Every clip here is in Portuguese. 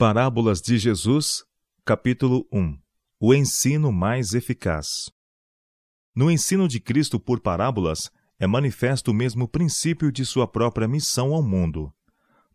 Parábolas de Jesus, capítulo 1. O ensino mais eficaz. No ensino de Cristo por parábolas, é manifesto o mesmo princípio de sua própria missão ao mundo.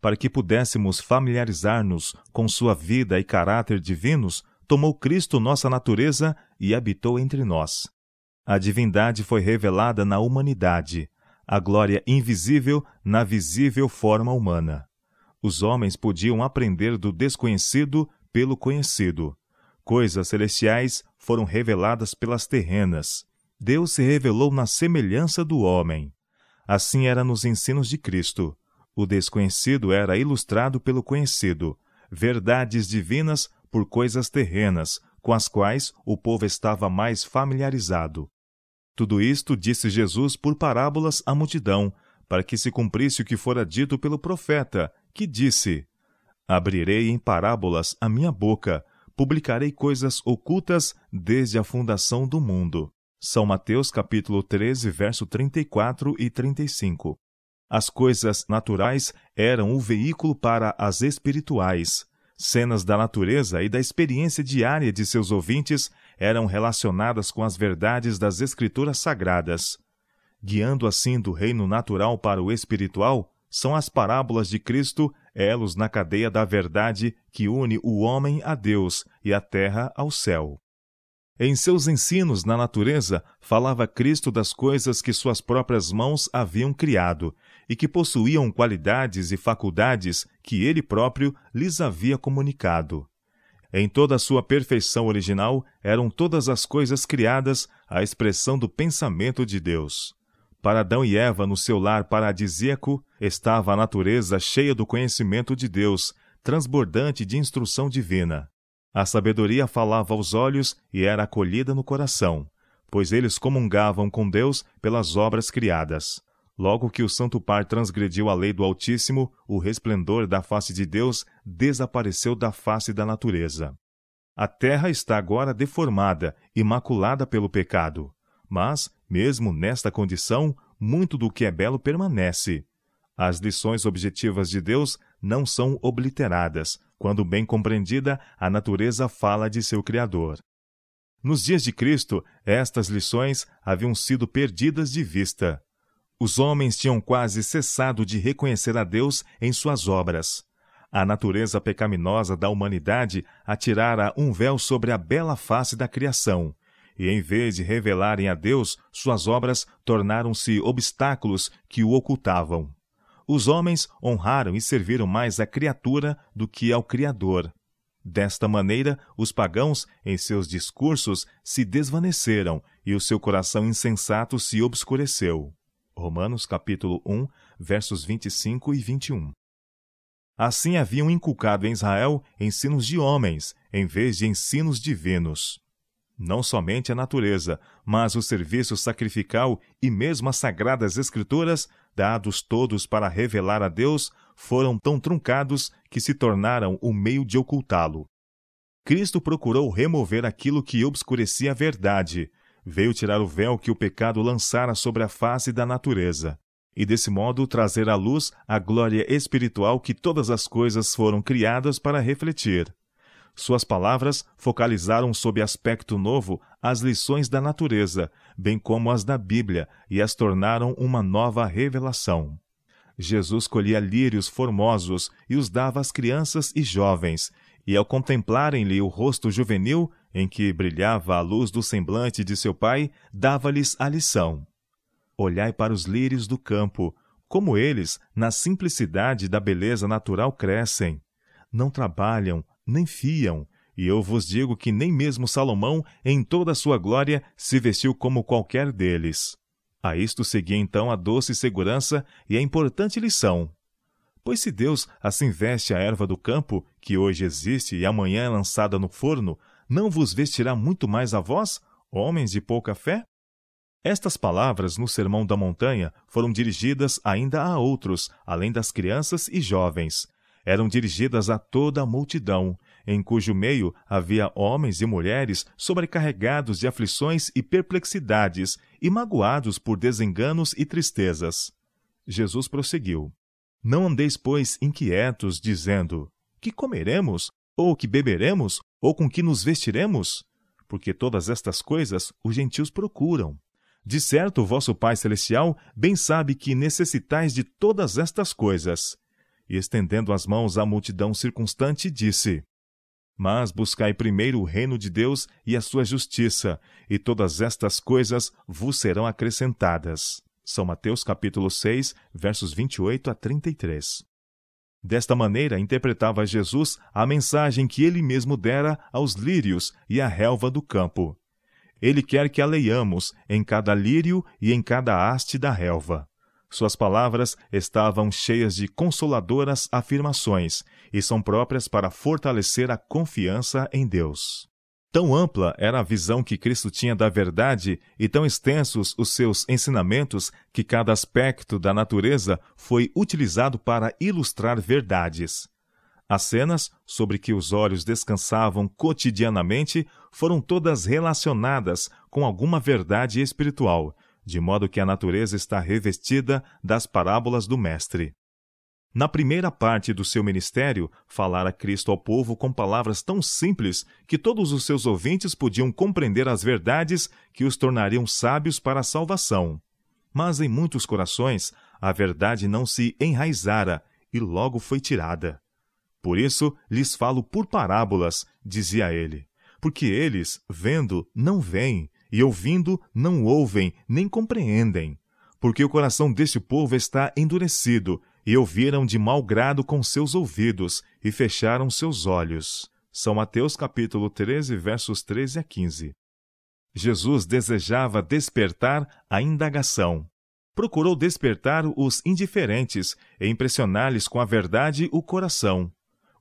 Para que pudéssemos familiarizar-nos com sua vida e caráter divinos, tomou Cristo nossa natureza e habitou entre nós. A divindade foi revelada na humanidade, a glória invisível na visível forma humana. Os homens podiam aprender do desconhecido pelo conhecido. Coisas celestiais foram reveladas pelas terrenas. Deus se revelou na semelhança do homem. Assim era nos ensinos de Cristo. O desconhecido era ilustrado pelo conhecido, verdades divinas por coisas terrenas, com as quais o povo estava mais familiarizado. Tudo isto disse Jesus por parábolas à multidão, para que se cumprisse o que fora dito pelo profeta, que disse: Abrirei em parábolas a minha boca, publicarei coisas ocultas desde a fundação do mundo. São Mateus capítulo 13, verso 34 e 35. As coisas naturais eram o veículo para as espirituais. Cenas da natureza e da experiência diária de seus ouvintes eram relacionadas com as verdades das Escrituras Sagradas. Guiando assim do reino natural para o espiritual, são as parábolas de Cristo, elos na cadeia da verdade que une o homem a Deus e a terra ao céu. Em seus ensinos na natureza, falava Cristo das coisas que suas próprias mãos haviam criado e que possuíam qualidades e faculdades que ele próprio lhes havia comunicado. Em toda a sua perfeição original, eram todas as coisas criadas a expressão do pensamento de Deus. Para Adão e Eva, no seu lar paradisíaco, estava a natureza cheia do conhecimento de Deus, transbordante de instrução divina. A sabedoria falava aos olhos e era acolhida no coração, pois eles comungavam com Deus pelas obras criadas. Logo que o Santo Par transgrediu a lei do Altíssimo, o resplendor da face de Deus desapareceu da face da natureza. A terra está agora deformada e maculada pelo pecado. Mas, mesmo nesta condição, muito do que é belo permanece. As lições objetivas de Deus não são obliteradas. Quando bem compreendida, a natureza fala de seu Criador. Nos dias de Cristo, estas lições haviam sido perdidas de vista. Os homens tinham quase cessado de reconhecer a Deus em suas obras. A natureza pecaminosa da humanidade atirara um véu sobre a bela face da criação. E em vez de revelarem a Deus, suas obras tornaram-se obstáculos que o ocultavam. Os homens honraram e serviram mais a criatura do que ao Criador. Desta maneira, os pagãos, em seus discursos, se desvaneceram e o seu coração insensato se obscureceu. Romanos capítulo 1, versos 25 e 21. Assim haviam inculcado em Israel ensinos de homens, em vez de ensinos divinos. Não somente a natureza, mas o serviço sacrificial e mesmo as sagradas escrituras, dados todos para revelar a Deus, foram tão truncados que se tornaram o meio de ocultá-lo. Cristo procurou remover aquilo que obscurecia a verdade, veio tirar o véu que o pecado lançara sobre a face da natureza, e desse modo trazer à luz a glória espiritual que todas as coisas foram criadas para refletir. Suas palavras focalizaram sob aspecto novo as lições da natureza, bem como as da Bíblia, e as tornaram uma nova revelação. Jesus colhia lírios formosos e os dava às crianças e jovens, e ao contemplarem-lhe o rosto juvenil, em que brilhava a luz do semblante de seu pai, dava-lhes a lição. Olhai para os lírios do campo, como eles, na simplicidade da beleza natural, crescem. Não trabalham, nem fiam, e eu vos digo que nem mesmo Salomão, em toda a sua glória, se vestiu como qualquer deles. A isto seguia então a doce segurança e a importante lição. Pois se Deus assim veste a erva do campo, que hoje existe e amanhã é lançada no forno, não vos vestirá muito mais a vós, homens de pouca fé? Estas palavras no Sermão da Montanha foram dirigidas ainda a outros, além das crianças e jovens. Eram dirigidas a toda a multidão, em cujo meio havia homens e mulheres sobrecarregados de aflições e perplexidades e magoados por desenganos e tristezas. Jesus prosseguiu: Não andeis, pois, inquietos, dizendo: que comeremos? Ou que beberemos? Ou com que nos vestiremos? Porque todas estas coisas os gentios procuram. De certo, vosso Pai Celestial bem sabe que necessitais de todas estas coisas. E estendendo as mãos à multidão circunstante, disse: Mas buscai primeiro o reino de Deus e a sua justiça, e todas estas coisas vos serão acrescentadas. São Mateus capítulo 6, versos 28 a 33. Desta maneira, interpretava Jesus a mensagem que ele mesmo dera aos lírios e à relva do campo. Ele quer que a leiamos em cada lírio e em cada haste da relva. Suas palavras estavam cheias de consoladoras afirmações e são próprias para fortalecer a confiança em Deus. Tão ampla era a visão que Cristo tinha da verdade e tão extensos os seus ensinamentos que cada aspecto da natureza foi utilizado para ilustrar verdades. As cenas sobre que os olhos descansavam cotidianamente foram todas relacionadas com alguma verdade espiritual, de modo que a natureza está revestida das parábolas do Mestre. Na primeira parte do seu ministério, falara Cristo ao povo com palavras tão simples que todos os seus ouvintes podiam compreender as verdades que os tornariam sábios para a salvação. Mas em muitos corações, a verdade não se enraizara e logo foi tirada. Por isso, lhes falo por parábolas, dizia ele, porque eles, vendo, não veem, e ouvindo, não ouvem, nem compreendem. Porque o coração deste povo está endurecido, e ouviram de mau grado com seus ouvidos, e fecharam seus olhos. São Mateus capítulo 13, versos 13 a 15. Jesus desejava despertar a indagação. Procurou despertar os indiferentes e impressionar-lhes com a verdade o coração.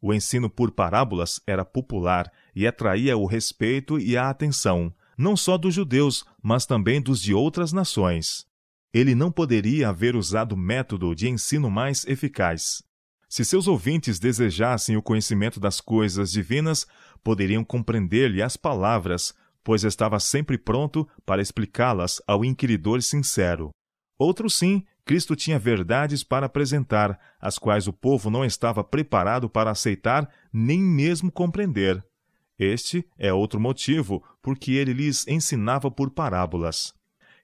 O ensino por parábolas era popular e atraía o respeito e a atenção, não só dos judeus, mas também dos de outras nações. Ele não poderia haver usado método de ensino mais eficaz. Se seus ouvintes desejassem o conhecimento das coisas divinas, poderiam compreender-lhe as palavras, pois estava sempre pronto para explicá-las ao inquiridor sincero. Outro sim, Cristo tinha verdades para apresentar, as quais o povo não estava preparado para aceitar nem mesmo compreender. Este é outro motivo porque ele lhes ensinava por parábolas.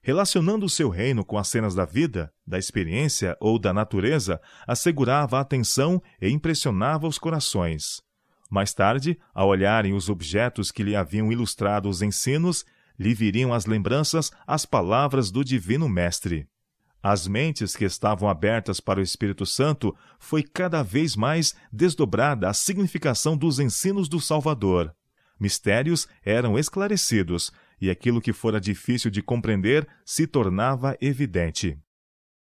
Relacionando o seu reino com as cenas da vida, da experiência ou da natureza, assegurava a atenção e impressionava os corações. Mais tarde, ao olharem os objetos que lhe haviam ilustrado os ensinos, lhe viriam às lembranças as palavras do Divino Mestre. Às mentes que estavam abertas para o Espírito Santo, foi cada vez mais desdobrada a significação dos ensinos do Salvador. Mistérios eram esclarecidos, e aquilo que fora difícil de compreender se tornava evidente.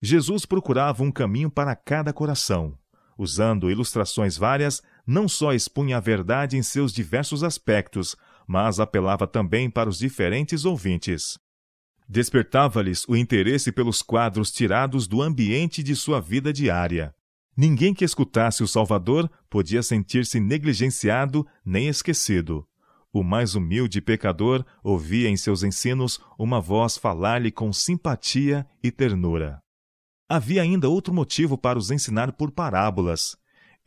Jesus procurava um caminho para cada coração. Usando ilustrações várias, não só expunha a verdade em seus diversos aspectos, mas apelava também para os diferentes ouvintes. Despertava-lhes o interesse pelos quadros tirados do ambiente de sua vida diária. Ninguém que escutasse o Salvador podia sentir-se negligenciado nem esquecido. O mais humilde pecador ouvia em seus ensinos uma voz falar-lhe com simpatia e ternura. Havia ainda outro motivo para os ensinar por parábolas.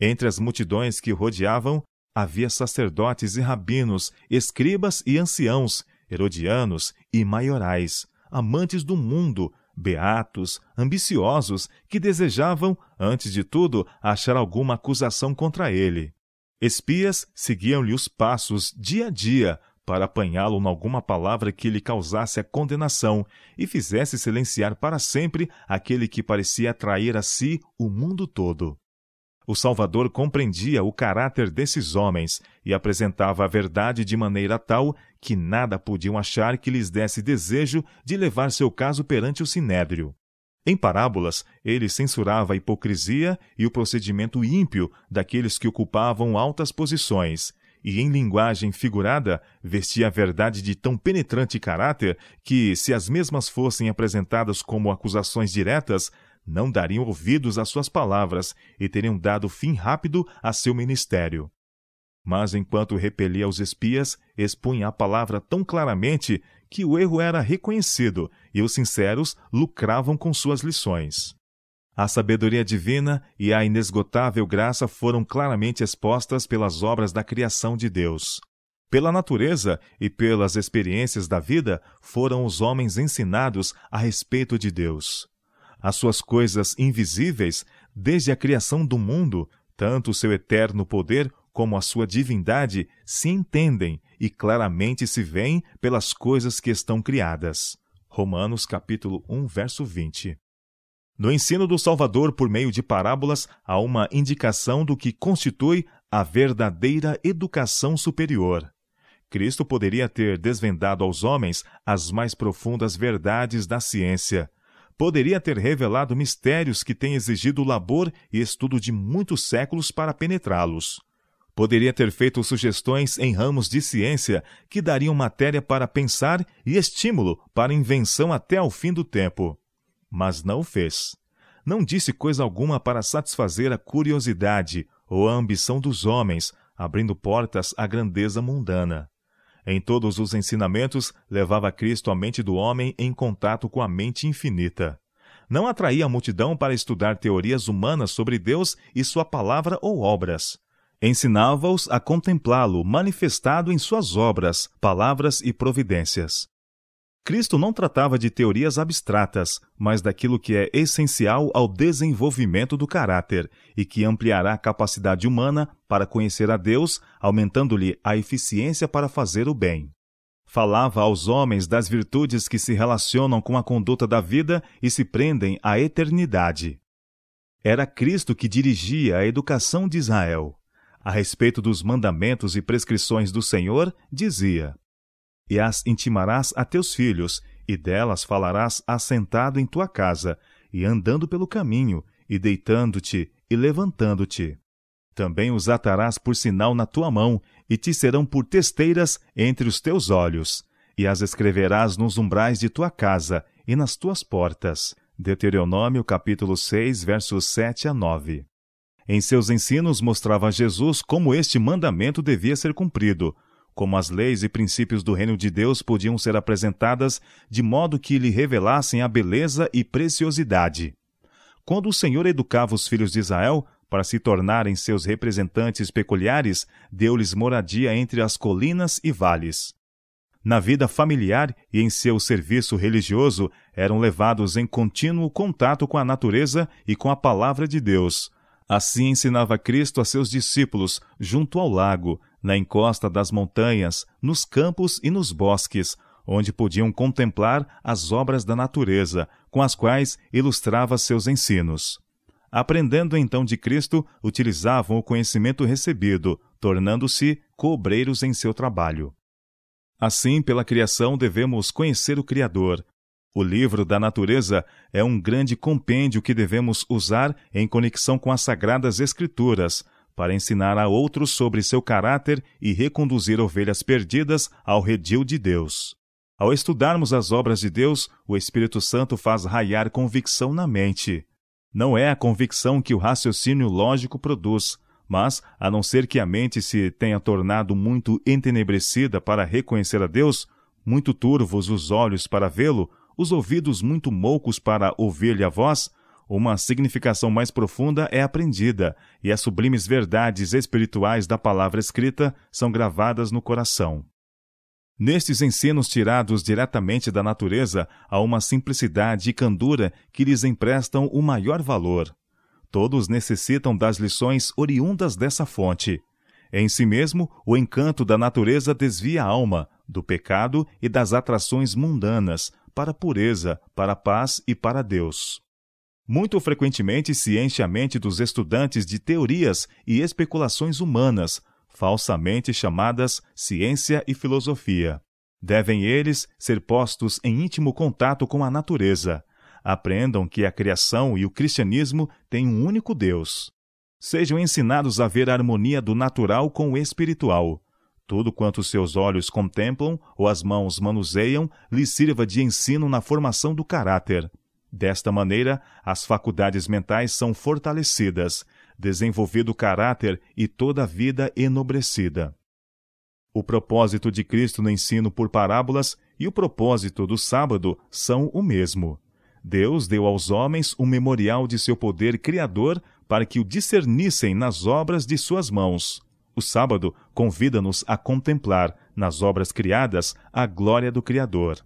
Entre as multidões que o rodeavam, havia sacerdotes e rabinos, escribas e anciãos, herodianos e maiorais, amantes do mundo, beatos, ambiciosos, que desejavam, antes de tudo, achar alguma acusação contra ele. Espias seguiam-lhe os passos dia a dia para apanhá-lo nalguma palavra que lhe causasse a condenação e fizesse silenciar para sempre aquele que parecia atrair a si o mundo todo. O Salvador compreendia o caráter desses homens e apresentava a verdade de maneira tal que nada podiam achar que lhes desse desejo de levar seu caso perante o sinédrio. Em parábolas, ele censurava a hipocrisia e o procedimento ímpio daqueles que ocupavam altas posições, e em linguagem figurada, vestia a verdade de tão penetrante caráter que, se as mesmas fossem apresentadas como acusações diretas, não dariam ouvidos às suas palavras e teriam dado fim rápido a seu ministério. Mas enquanto repelia os espias, expunha a palavra tão claramente que o erro era reconhecido e os sinceros lucravam com suas lições. A sabedoria divina e a inesgotável graça foram claramente expostas pelas obras da criação de Deus. Pela natureza e pelas experiências da vida, foram os homens ensinados a respeito de Deus. As suas coisas invisíveis, desde a criação do mundo, tanto o seu eterno poder como a sua divindade, se entendem e claramente se veem pelas coisas que estão criadas. Romanos capítulo 1, verso 20. No ensino do Salvador por meio de parábolas, há uma indicação do que constitui a verdadeira educação superior. Cristo poderia ter desvendado aos homens as mais profundas verdades da ciência. Poderia ter revelado mistérios que têm exigido labor e estudo de muitos séculos para penetrá-los. Poderia ter feito sugestões em ramos de ciência que dariam matéria para pensar e estímulo para invenção até ao fim do tempo. Mas não o fez. Não disse coisa alguma para satisfazer a curiosidade ou a ambição dos homens, abrindo portas à grandeza mundana. Em todos os ensinamentos, levava Cristo a mente do homem em contato com a mente infinita. Não atraía a multidão para estudar teorias humanas sobre Deus e sua palavra ou obras. Ensinava-os a contemplá-lo manifestado em suas obras, palavras e providências. Cristo não tratava de teorias abstratas, mas daquilo que é essencial ao desenvolvimento do caráter e que ampliará a capacidade humana para conhecer a Deus, aumentando-lhe a eficiência para fazer o bem. Falava aos homens das virtudes que se relacionam com a conduta da vida e se prendem à eternidade. Era Cristo que dirigia a educação de Israel. A respeito dos mandamentos e prescrições do Senhor, dizia: "E as intimarás a teus filhos, e delas falarás assentado em tua casa, e andando pelo caminho, e deitando-te, e levantando-te. Também os atarás por sinal na tua mão, e te serão por testeiras entre os teus olhos, e as escreverás nos umbrais de tua casa, e nas tuas portas." Deuteronômio capítulo 6, versos 7 a 9. Em seus ensinos mostrava Jesus como este mandamento devia ser cumprido, como as leis e princípios do reino de Deus podiam ser apresentadas de modo que lhe revelassem a beleza e preciosidade. Quando o Senhor educava os filhos de Israel para se tornarem seus representantes peculiares, deu-lhes moradia entre as colinas e vales. Na vida familiar e em seu serviço religioso, eram levados em contínuo contato com a natureza e com a palavra de Deus. Assim ensinava Cristo a seus discípulos, junto ao lago, na encosta das montanhas, nos campos e nos bosques, onde podiam contemplar as obras da natureza, com as quais ilustrava seus ensinos. Aprendendo então de Cristo, utilizavam o conhecimento recebido, tornando-se coobreiros em seu trabalho. Assim, pela criação devemos conhecer o Criador. O livro da natureza é um grande compêndio que devemos usar em conexão com as Sagradas Escrituras, para ensinar a outros sobre seu caráter e reconduzir ovelhas perdidas ao redil de Deus. Ao estudarmos as obras de Deus, o Espírito Santo faz raiar convicção na mente. Não é a convicção que o raciocínio lógico produz, mas, a não ser que a mente se tenha tornado muito entenebrecida para reconhecer a Deus, muito turvos os olhos para vê-lo, os ouvidos muito moucos para ouvir-lhe a voz, uma significação mais profunda é aprendida, e as sublimes verdades espirituais da palavra escrita são gravadas no coração. Nestes ensinos tirados diretamente da natureza, há uma simplicidade e candura que lhes emprestam o maior valor. Todos necessitam das lições oriundas dessa fonte. Em si mesmo, o encanto da natureza desvia a alma do pecado e das atrações mundanas, para a pureza, para a paz e para Deus. Muito frequentemente se enche a mente dos estudantes de teorias e especulações humanas, falsamente chamadas ciência e filosofia. Devem eles ser postos em íntimo contato com a natureza. Aprendam que a criação e o cristianismo têm um único Deus. Sejam ensinados a ver a harmonia do natural com o espiritual. Tudo quanto seus olhos contemplam ou as mãos manuseiam lhes sirva de ensino na formação do caráter. Desta maneira, as faculdades mentais são fortalecidas, desenvolvido o caráter e toda a vida enobrecida. O propósito de Cristo no ensino por parábolas e o propósito do sábado são o mesmo. Deus deu aos homens um memorial de seu poder criador para que o discernissem nas obras de suas mãos. O sábado convida-nos a contemplar, nas obras criadas, a glória do Criador.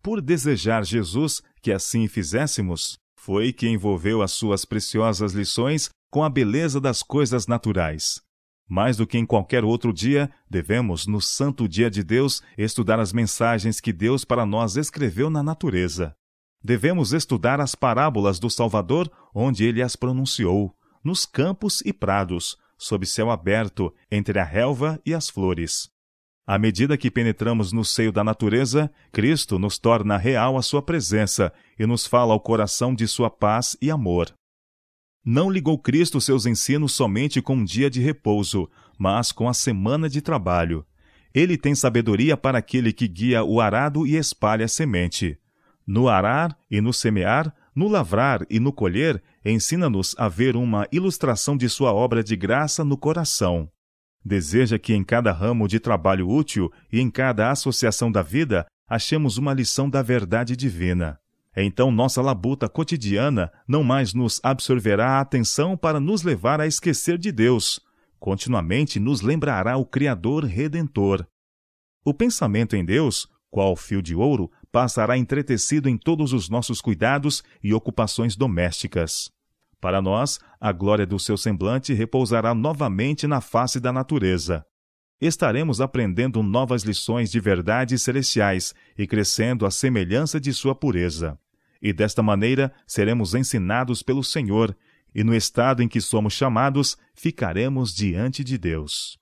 Por desejar Jesus que assim fizéssemos, foi que envolveu as suas preciosas lições com a beleza das coisas naturais. Mais do que em qualquer outro dia, devemos, no santo dia de Deus, estudar as mensagens que Deus para nós escreveu na natureza. Devemos estudar as parábolas do Salvador, onde ele as pronunciou, nos campos e prados, sob céu aberto, entre a relva e as flores. À medida que penetramos no seio da natureza, Cristo nos torna real a sua presença e nos fala ao coração de sua paz e amor. Não ligou Cristo seus ensinos somente com um dia de repouso, mas com a semana de trabalho. Ele tem sabedoria para aquele que guia o arado e espalha a semente. No arar e no semear, no lavrar e no colher, ensina-nos a ver uma ilustração de sua obra de graça no coração. Deseja que em cada ramo de trabalho útil e em cada associação da vida, achemos uma lição da verdade divina. Então nossa labuta cotidiana não mais nos absorverá a atenção para nos levar a esquecer de Deus. Continuamente nos lembrará o Criador Redentor. O pensamento em Deus, qual fio de ouro, passará entretecido em todos os nossos cuidados e ocupações domésticas. Para nós, a glória do seu semblante repousará novamente na face da natureza. Estaremos aprendendo novas lições de verdades celestiais e crescendo à semelhança de sua pureza. E desta maneira seremos ensinados pelo Senhor, e no estado em que somos chamados, ficaremos diante de Deus.